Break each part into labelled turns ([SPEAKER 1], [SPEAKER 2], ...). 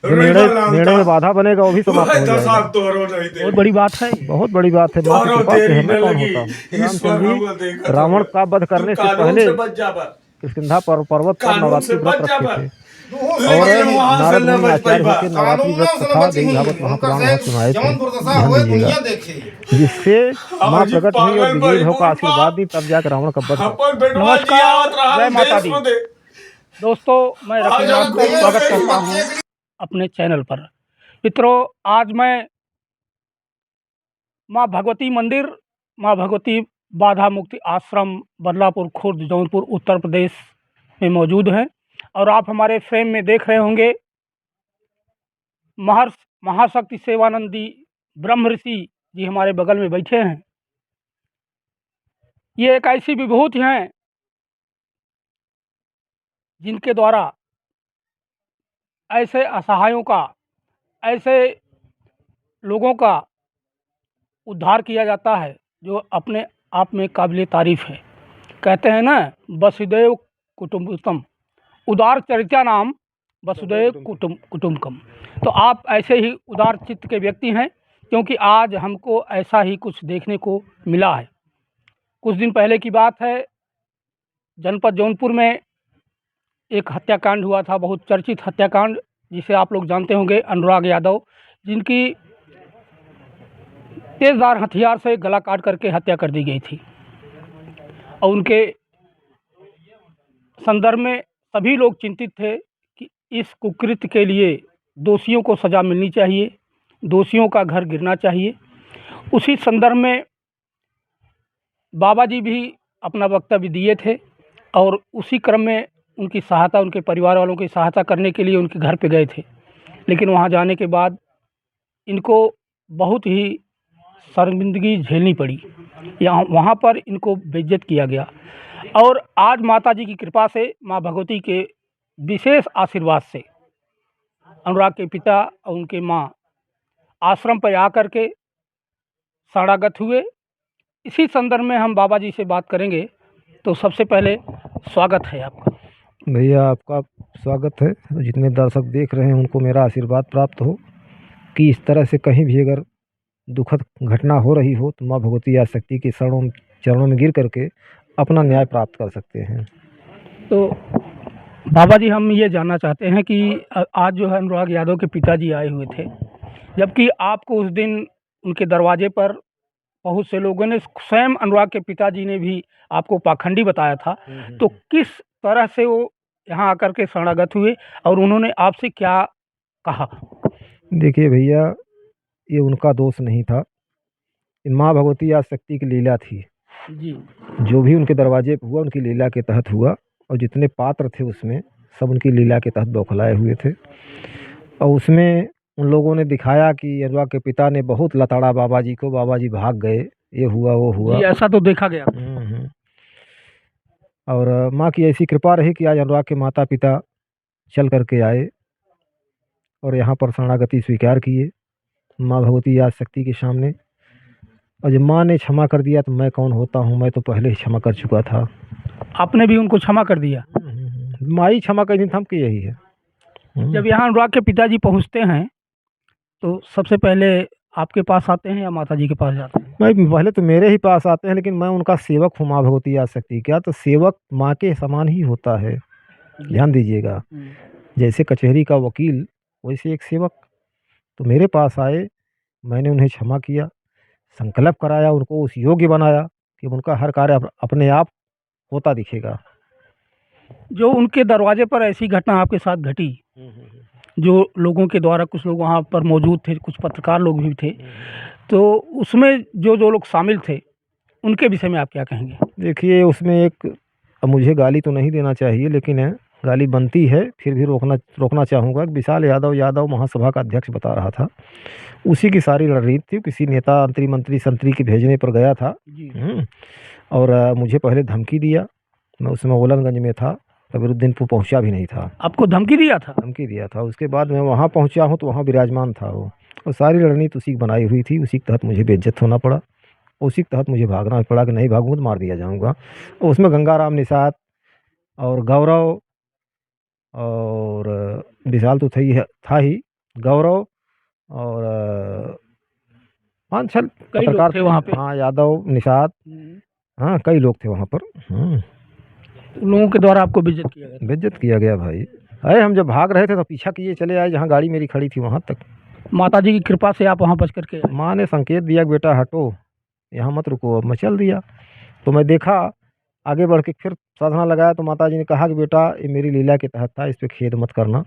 [SPEAKER 1] जो निर्णय में बाधा बनेगा वो भी समाप्त हो जाएगा।
[SPEAKER 2] बहुत बड़ी बात है।
[SPEAKER 1] बहुत बड़ी बात है। माँ की कृपा से है, मैं कौन होता हूँ। रामचंद्र जी रावण का वध करने से पहले किष्किंधा पर्वत पर नवरात्रि व्रत रखे थे और नारद मुनि आचार्य होकर नवरात्रि व्रत कथा देवी भागवत महापुराण वहाँ सुनाए थे। ध्यान दीजिएगा, जिससे माँ प्रकट हुई और विजयी भव का आशीर्वाद दी, तब जाकर रावण का वध हुआ।
[SPEAKER 2] नमस्कार, जय माता दी। दोस्तों, मैं रफीनाथ को स्वागत करता हूँ अपने चैनल पर। मित्रों, आज मैं माँ भगवती मंदिर, माँ भगवती बाधा मुक्ति आश्रम, बदलापुर खुर्द, जौनपुर, उत्तर प्रदेश में मौजूद हैं और आप हमारे फ्रेम में देख रहे होंगे महर्षि महाशक्ति सेवानंदी ब्रह्म ऋषि जी हमारे बगल में बैठे हैं। ये एक ऐसी विभूति हैं जिनके द्वारा ऐसे असहायों का, ऐसे लोगों का उद्धार किया जाता है जो अपने आप में काबिल तारीफ है। कहते हैं ना, वसुदेव कुटुम्बकम, उदार चरित्रा नाम वसुदेव कुटुम्बकम। तो आप ऐसे ही उदार चित्त के व्यक्ति हैं, क्योंकि आज हमको ऐसा ही कुछ देखने को मिला है। कुछ दिन पहले की बात है, जनपद जौनपुर में एक हत्याकांड हुआ था, बहुत चर्चित हत्याकांड, जिसे आप लोग जानते होंगे, अनुराग यादव, जिनकी तेज़धार हथियार से गला काट करके हत्या कर दी गई थी। और उनके संदर्भ में सभी लोग चिंतित थे कि इस कुकृत्य के लिए दोषियों को सज़ा मिलनी चाहिए, दोषियों का घर गिरना चाहिए। उसी संदर्भ में बाबा जी भी अपना वक्तव्य दिए थे और उसी क्रम में उनकी सहायता, उनके परिवार वालों की सहायता करने के लिए उनके घर पे गए थे। लेकिन वहाँ जाने के बाद इनको बहुत ही शर्मिंदगी झेलनी पड़ी, यहाँ वहाँ पर इनको बेइज्जत किया गया। और आज माता जी की कृपा से, माँ भगवती के विशेष आशीर्वाद से, अनुराग के पिता और उनके माँ आश्रम पर आकर के शरणागत हुए। इसी संदर्भ में हम बाबा जी से बात करेंगे। तो सबसे पहले स्वागत है आपका।
[SPEAKER 1] भैया आपका स्वागत है। जितने दर्शक देख रहे हैं उनको मेरा आशीर्वाद प्राप्त हो कि इस तरह से कहीं भी अगर दुखद घटना हो रही हो तो माँ भगवती आदिशक्ति के चरणों में गिर करके अपना न्याय प्राप्त कर सकते हैं।
[SPEAKER 2] तो बाबा जी, हम ये जानना चाहते हैं कि आज जो है अनुराग यादव के पिताजी आए हुए थे, जबकि आपको उस दिन उनके दरवाजे पर बहुत से लोगों ने, स्वयं अनुराग के पिताजी ने भी आपको पाखंडी बताया था। तो किस तरह से वो यहाँ आकर के शरणागत हुए और उन्होंने आपसे क्या कहा?
[SPEAKER 1] देखिए भैया, ये उनका दोष नहीं था, माँ भगवती आदिशक्ति की लीला थी
[SPEAKER 2] जी।
[SPEAKER 1] जो भी उनके दरवाजे पर हुआ उनकी लीला के तहत हुआ, और जितने पात्र थे उसमें सब उनकी लीला के तहत बौखलाए हुए थे। और उसमें उन लोगों ने दिखाया कि अनुराग के पिता ने बहुत लताड़ा बाबा जी को, बाबा जी भाग गए, ये हुआ वो हुआ।
[SPEAKER 2] जी, ऐसा तो देखा गया।
[SPEAKER 1] और माँ की ऐसी कृपा रही कि आज अनुराग के माता पिता चल करके आए और यहाँ पर शरणागति स्वीकार किए माँ भगवती आदिशक्ति के सामने। और जब माँ ने क्षमा कर दिया तो मैं कौन होता हूँ, मैं तो पहले ही क्षमा कर चुका था।
[SPEAKER 2] आपने भी उनको क्षमा कर दिया?
[SPEAKER 1] माँ ही क्षमा कर दी, थम के यही है।
[SPEAKER 2] जब यहाँ अनुराग के पिताजी पहुँचते हैं तो सबसे पहले आपके पास आते हैं या माता जी के पास जाते हैं?
[SPEAKER 1] मैं पहले तो मेरे ही पास आते हैं, लेकिन मैं उनका सेवक हूँ माँ भगवती आदिशक्ति का, तो सेवक माँ के समान ही होता है। ध्यान दीजिएगा, जैसे कचहरी का वकील वैसे एक सेवक। तो मेरे पास आए, मैंने उन्हें क्षमा किया, संकल्प कराया, उनको उस योग्य बनाया कि उनका हर कार्य अपने आप होता दिखेगा।
[SPEAKER 2] जो उनके दरवाजे पर ऐसी घटना आपके साथ घटी, जो लोगों के द्वारा, कुछ लोग वहाँ पर मौजूद थे, कुछ पत्रकार लोग भी थे, तो उसमें जो लोग शामिल थे उनके विषय में आप क्या कहेंगे?
[SPEAKER 1] देखिए, उसमें एक, अब मुझे गाली तो नहीं देना चाहिए, लेकिन गाली बनती है, फिर भी रोकना चाहूँगा। विशाल यादव महासभा का अध्यक्ष बता रहा था, उसी की सारी रणनीति थी। किसी नेता, मंत्री संतरी के भेजने पर गया था और मुझे पहले धमकी दिया। मैं उसमें ओलनगंज में था, कबीरुद्दीनपुर पहुंचा भी नहीं था।
[SPEAKER 2] आपको धमकी दिया था?
[SPEAKER 1] धमकी दिया था। उसके बाद मैं वहाँ पहुंचा हूँ तो वहाँ विराजमान था वो, और सारी रणनीति उसी की बनाई हुई थी। उसी के तहत मुझे बेइज्जत होना पड़ा, उसी के तहत मुझे भागना पड़ा कि नहीं भागूंगा तो मार दिया जाऊंगा। उसमें गंगाराम निषाद और गौरव और विशाल तो था ही, गौरव और 5-6
[SPEAKER 2] कई लोग
[SPEAKER 1] पत्रकार
[SPEAKER 2] थे वहाँ पे।
[SPEAKER 1] हाँ, यादव, निषाद, हाँ कई लोग थे वहाँ पर।
[SPEAKER 2] उन लोगों के द्वारा आपको बेइज्जत किया गया था।
[SPEAKER 1] बेइज्जत किया गया भाई। अरे हम जब भाग रहे थे तो पीछा किए चले आए जहाँ गाड़ी मेरी खड़ी थी वहाँ तक।
[SPEAKER 2] माता जी की कृपा से आप वहाँ बच करके आए।
[SPEAKER 1] माँ ने संकेत दिया कि बेटा हटो, यहाँ मत रुको। अब मैं चल दिया तो मैं देखा आगे बढ़ के, फिर साधना लगाया तो माता जी ने कहा कि बेटा ये मेरी लीला के तहत था, इस पे खेद मत करना।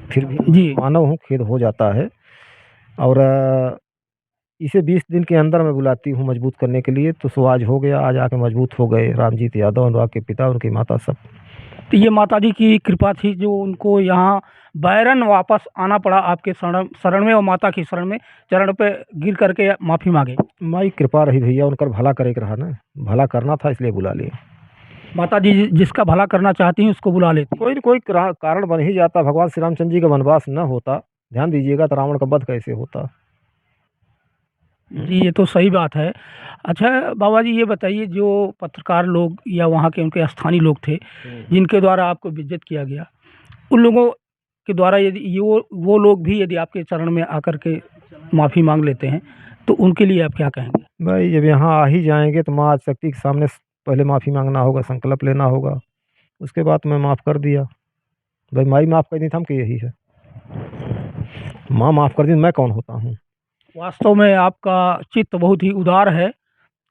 [SPEAKER 1] फिर भी
[SPEAKER 2] जी।
[SPEAKER 1] मानव हूँ, खेद हो जाता है। और इसे 20 दिन के अंदर मैं बुलाती हूँ मजबूत करने के लिए। तो सो आज हो गया, आज आके मजबूत हो गए रामजीत यादव, अनुराग के पिता, उनकी माता, सब।
[SPEAKER 2] तो ये माता जी की कृपा थी जो उनको यहाँ बैरन वापस आना पड़ा आपके शरण शरण में, और माता की शरण में चरण पे गिर करके माफ़ी मांगे।
[SPEAKER 1] माई कृपा रही भैया, उनकर भला करे के रहा ना, भला करना था इसलिए बुला लिए।
[SPEAKER 2] माता जी जिसका भला करना चाहती हैं उसको बुला लेती हैं।
[SPEAKER 1] कोई न कोई कारण बन ही जाता। भगवान श्री रामचंद्र जी का वनवास न होता, ध्यान दीजिएगा, तो रावण का वध कैसे होता।
[SPEAKER 2] जी, ये तो सही बात है। अच्छा बाबा जी, ये बताइए, जो पत्रकार लोग या वहाँ के उनके स्थानीय लोग थे जिनके द्वारा आपको बेइज्जत किया गया, उन लोगों के द्वारा यदि ये वो लोग भी यदि आपके चरण में आकर के माफ़ी मांग लेते हैं तो उनके लिए आप क्या कहेंगे?
[SPEAKER 1] भाई जब यहाँ आ ही जाएंगे तो माँ शक्ति के सामने पहले माफ़ी मांगना होगा, संकल्प लेना होगा। उसके बाद मैं माफ़ कर दिया। भाई माई माफ़ कर दी थम कि यही है, माँ माफ़ कर दी, मैं कौन होता हूँ।
[SPEAKER 2] वास्तव में आपका चित्त बहुत ही उदार है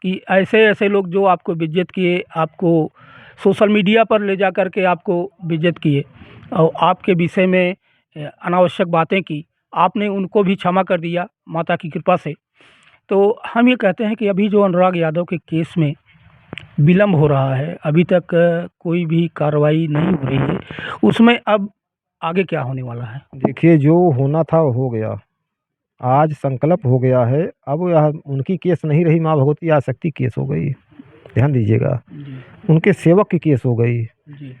[SPEAKER 2] कि ऐसे-ऐसे लोग जो आपको बेइज्जत किए, आपको सोशल मीडिया पर ले जा कर के आपको बेइज्जत किए और आपके विषय में अनावश्यक बातें की, आपने उनको भी क्षमा कर दिया माता की कृपा से। तो हम ये कहते हैं कि अभी जो अनुराग यादव के केस में विलम्ब हो रहा है, अभी तक कोई भी कार्रवाई नहीं हो रही है, उसमें अब आगे क्या होने वाला है?
[SPEAKER 1] देखिए जो होना था वो हो गया, आज संकल्प हो गया है। अब यह उनकी केस नहीं रही, माँ भगवती आसक्ति केस हो गई। ध्यान दीजिएगा,
[SPEAKER 2] जी,
[SPEAKER 1] उनके सेवक की केस हो गई।
[SPEAKER 2] जी।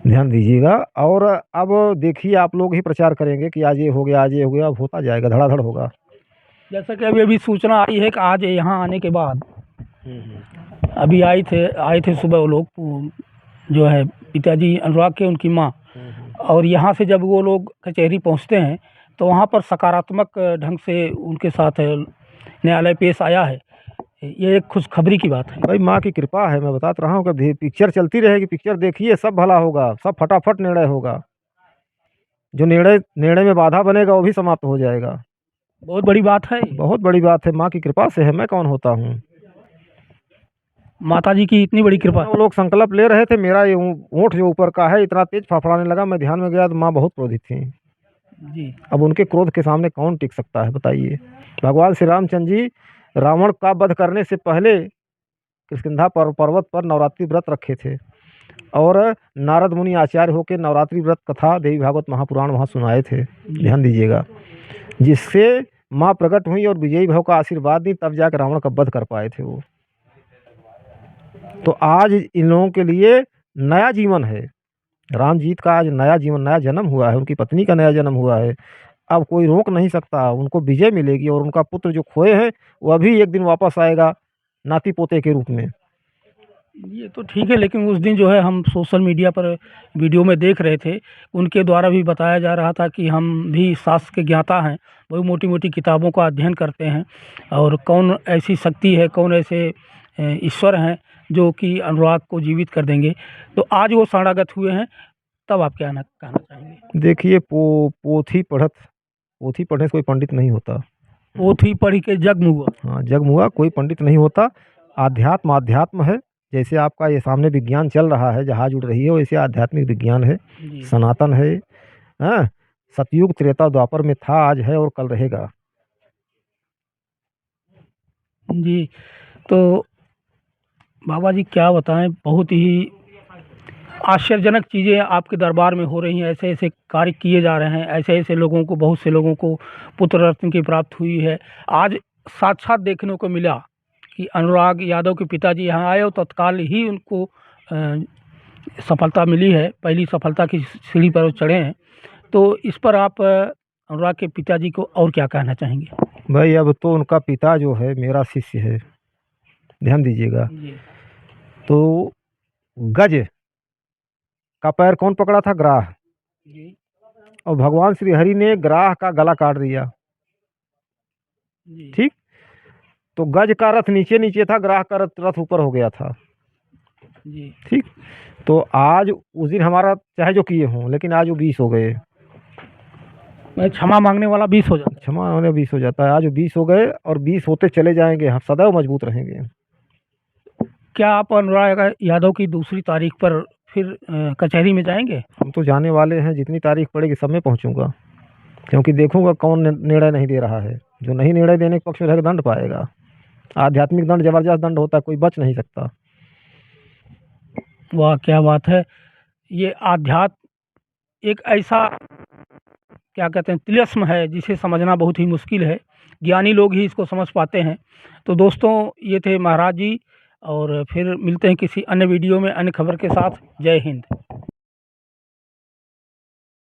[SPEAKER 1] ध्यान दीजिएगा। और अब देखिए आप लोग ही प्रचार करेंगे कि आज ये हो गया, आज ये हो गया। अब होता जाएगा, धड़ाधड़ होगा।
[SPEAKER 2] जैसा कि अभी सूचना आई है कि आज यहाँ आने के बाद अभी आए थे सुबह वो लोग, जो है पिताजी अनुराग के, उनकी माँ, और यहाँ से जब वो लोग कचहरी पहुँचते हैं तो वहाँ पर सकारात्मक ढंग से उनके साथ न्यायालय पेश आया है। ये एक खुशखबरी की बात है।
[SPEAKER 1] भाई माँ की कृपा है, मैं बता तो रहा हूँ कि पिक्चर चलती रहेगी। पिक्चर देखिए, सब भला होगा, सब फटाफट निर्णय होगा। जो निर्णय में बाधा बनेगा वो भी समाप्त हो जाएगा।
[SPEAKER 2] बहुत बड़ी बात है।
[SPEAKER 1] बहुत बड़ी बात है, माँ की कृपा से है, मैं कौन होता हूँ।
[SPEAKER 2] माता जी की इतनी बड़ी कृपा।
[SPEAKER 1] वो लोग संकल्प ले रहे थे, मेरा ये ऊँट जो ऊपर का है इतना तेज फड़फड़ाने लगा, मैं ध्यान में गया तो माँ बहुत क्रोधित थी।
[SPEAKER 2] जी।
[SPEAKER 1] अब उनके क्रोध के सामने कौन टिक सकता है बताइए। भगवान श्री रामचंद्र जी रावण का वध करने से पहले किष्किंधा पर्वत पर नवरात्रि व्रत रखे थे, और नारद मुनि आचार्य होकर नवरात्रि व्रत कथा देवी भागवत महापुराण वहाँ सुनाए थे। ध्यान दीजिएगा, जिससे माँ प्रकट हुई और विजयी भाव का आशीर्वाद दी, तब जाकर रावण का वध कर पाए थे वो। तो आज इन लोगों के लिए नया जीवन है। रामजीत का आज नया जीवन, नया जन्म हुआ है, उनकी पत्नी का नया जन्म हुआ है। अब कोई रोक नहीं सकता, उनको विजय मिलेगी। और उनका पुत्र जो खोए हैं वह भी एक दिन वापस आएगा नाती पोते के रूप में।
[SPEAKER 2] ये तो ठीक है, लेकिन उस दिन जो है हम सोशल मीडिया पर वीडियो में देख रहे थे, उनके द्वारा भी बताया जा रहा था कि हम भी शास्त्र के ज्ञाता हैं, बहुत मोटी-मोटी किताबों का अध्ययन करते हैं, और कौन ऐसी शक्ति है, कौन ऐसे ईश्वर हैं जो कि अनुराग को जीवित कर देंगे। तो आज वो शरणागत हुए हैं, तब आप क्या कहना चाहेंगे?
[SPEAKER 1] देखिए पोथी पढ़ने से कोई पंडित नहीं होता।
[SPEAKER 2] पोथी पढ़ के जग मुआ।
[SPEAKER 1] हाँ, जग मुआ, कोई पंडित नहीं होता। आध्यात्म है। जैसे आपका ये सामने विज्ञान चल रहा है, जहाज उड़ रही है, वैसे आध्यात्मिक विज्ञान है,
[SPEAKER 2] जी।
[SPEAKER 1] सनातन है। हाँ, सतयुग त्रेता द्वापर में था, आज है और कल रहेगा।
[SPEAKER 2] जी, तो बाबा जी क्या बताएं, बहुत ही आश्चर्यजनक चीज़ें आपके दरबार में हो रही हैं, ऐसे-ऐसे कार्य किए जा रहे हैं, ऐसे-ऐसे लोगों को, बहुत से लोगों को पुत्र रत्न की प्राप्त हुई है। आज साक्षात देखने को मिला कि अनुराग यादव के पिताजी यहाँ आए और तत्काल ही उनको सफलता मिली है, पहली सफलता की सीढ़ी पर वो चढ़े हैं। तो इस पर आप अनुराग के पिताजी को और क्या कहना चाहेंगे?
[SPEAKER 1] भाई अब तो उनका पिता जो है मेरा शिष्य है। ध्यान दीजिएगा।
[SPEAKER 2] जी।
[SPEAKER 1] तो गज का पैर कौन पकड़ा था? ग्राह।
[SPEAKER 2] जी।
[SPEAKER 1] और भगवान श्री हरि ने ग्राह का गला काट दिया।
[SPEAKER 2] जी
[SPEAKER 1] ठीक, तो गज का रथ नीचे नीचे था, ग्राह का रथ ऊपर हो गया था।
[SPEAKER 2] जी
[SPEAKER 1] ठीक, तो आज उस दिन हमारा चाहे जो किए हों, लेकिन आज वो 20 हो गए।
[SPEAKER 2] मैं क्षमा मांगने वाला 20 हो जाता
[SPEAKER 1] क्षमा होने 20 हो जाता है, आज वो 20 हो गए और 20 होते चले जाएंगे, हम सदैव मजबूत रहेंगे।
[SPEAKER 2] है। क्या आप अनुराग यादव की दूसरी तारीख पर फिर कचहरी में जाएंगे?
[SPEAKER 1] हम तो जाने वाले हैं, जितनी तारीख पड़ेगी सब में पहुंचूंगा, क्योंकि देखूंगा कौन निर्णय नहीं दे रहा है। जो नहीं निर्णय देने के पक्ष में रहेगा दंड पाएगा। आध्यात्मिक दंड जबरदस्त दंड होता है, कोई बच नहीं सकता।
[SPEAKER 2] वाह, क्या बात है। ये आध्यात्म एक ऐसा क्या कहते हैं तिलिस्म है जिसे समझना बहुत ही मुश्किल है, ज्ञानी लोग ही इसको समझ पाते हैं। तो दोस्तों, ये थे महाराज जी, और फिर मिलते हैं किसी अन्य वीडियो में अन्य खबर के साथ। जय हिंद।